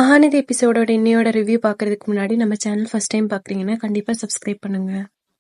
மகாநதி எபிசோடோட இன்னையோட ரிவ்யூ பார்க்கறதுக்கு முன்னாடி நம்ம சேனல் ஃபர்ஸ்ட் டைம் பார்க்குறீங்கன்னா கண்டிப்பா சப்ஸ்கிரைப் பண்ணுங்க.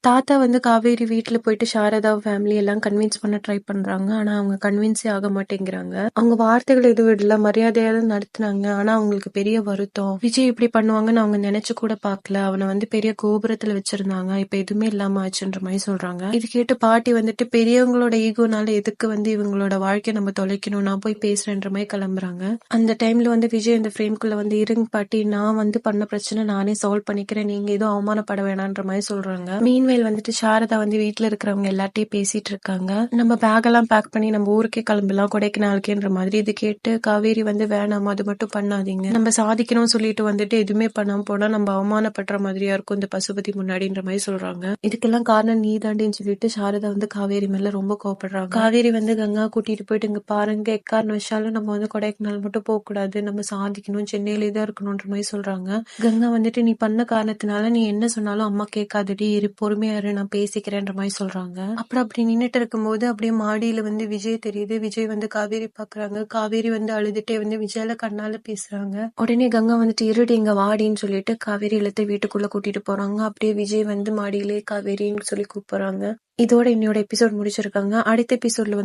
தாத்தா காவேரி வீட்ல போயிட்டு சாரதா ஃபேமிலி எல்லாம் கன்வின்ஸ் பண்ண ட்ரை பண்றாங்க. ஆனா அவங்க கன்வின்ஸே ஆக மாட்டேங்கிறாங்க. அவங்க வார்த்தைகள் எதுவும் விடல, மரியாதையா தான் நடத்துனாங்க. ஆனா அவங்களுக்கு பெரிய வருத்தம். விஜய் இப்படி பண்ணுவாங்கன்னு அவங்க நினைச்சு கூட பார்க்கல. அவனை பெரிய கோபுரத்துல வச்சிருந்தாங்க, இப்ப எதுவுமே இல்லாம ஆச்சுன்ற மாதிரி சொல்றாங்க. இது கேட்டு பாட்டி பெரியவங்களோட ஈகோனால எதுக்கு இவங்களோட வாழ்க்கையை நம்ம தொலைக்கணும், நான் போய் பேசுறேன்ற மாதிரி கிளம்புறாங்க. அந்த டைம்ல விஜய் அந்த ஃப்ரேம்குள்ள இருங்க பாட்டி, நான் பண்ண பிரச்சனை நானே சால்வ் பண்ணிக்கிறேன், நீங்க எதுவும் அவமானப்பட வேணான்ற மாதிரி சொல்றாங்க. மீன்வேல் சாரதா வீட்டுல இருக்கிறவங்க எல்லார்ட்டையும் பேசிட்டு இருக்காங்க. நம்ம பேக் எல்லாம் பேக் பண்ணி நம்ம ஊருக்கே கிளம்பலாம், கொடைக்கானலுக்கேன்ற மாதிரி. இது கேட்டு காவேரி வேணாம், அது மட்டும் பண்ணாதீங்க, நம்ம சாதிக்கணும்னு சொல்லிட்டு எதுவுமே பண்ணாம போனா நம்ம அவமானப்படுற மாதிரியா இருக்கும் இந்த பசுபதி முன்னாடின்ற மாதிரி சொல்றாங்க. இதுக்கெல்லாம் காரணம் நீ தாண்டின்னு சொல்லிட்டு சாரதா காவேரி மேல ரொம்ப கோபப்படுறாங்க. காவேரி கங்கா கூட்டிட்டு போயிட்டு இங்க பாருங்க, எக்காரண விஷாலும் நம்ம கொடைக்கானல் மட்டும் போக கூடாது, நம்ம சாதிக்கணும், சென்னையிலே தான் இருக்கணும்ன்ற மாதிரி சொல்றாங்க. கங்கா நீ பண்ண காரணத்தினால நீ என்ன சொன்னாலும் அம்மா கேட்காதடி, இரு பொறுமையா இரு, நான் பேசிக்கிறேன்ற மாதிரி சொல்றாங்க. அப்புறம் அப்படி நின்னுட்டு இருக்கும்போது அப்படியே மாடியில விஜய் தெரியுது. விஜய் காவேரி பாக்குறாங்க. காவேரி அழுதுட்டே விஜயால கண்ணால பேசுறாங்க. உடனே கங்கா இருடி இங்க வாடின்னு சொல்லிட்டு காவேரி இழுத்து வீட்டுக்குள்ள கூட்டிட்டு போறாங்க. அப்படியே விஜய் மாடியிலே காவேரின்னு சொல்லி கூப்பிடுறாங்க. இதோட என்னோட எபிசோட் முடிச்சிருக்காங்க. அடுத்த எபிசோட்ல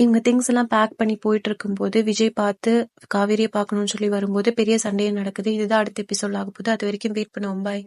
இவங்க திங்ஸ் எல்லாம் பேக் பண்ணி போயிட்டு இருக்கும் போது விஜய் பார்த்து காவேரியை பார்க்கணும்னு சொல்லி வரும்போது பெரிய சண்டையே நடக்குது. இதுதான் அடுத்த எபிசோட் ஆக போகுது. அது வரைக்கும் வெயிட் பண்ணுவோம். பாய்.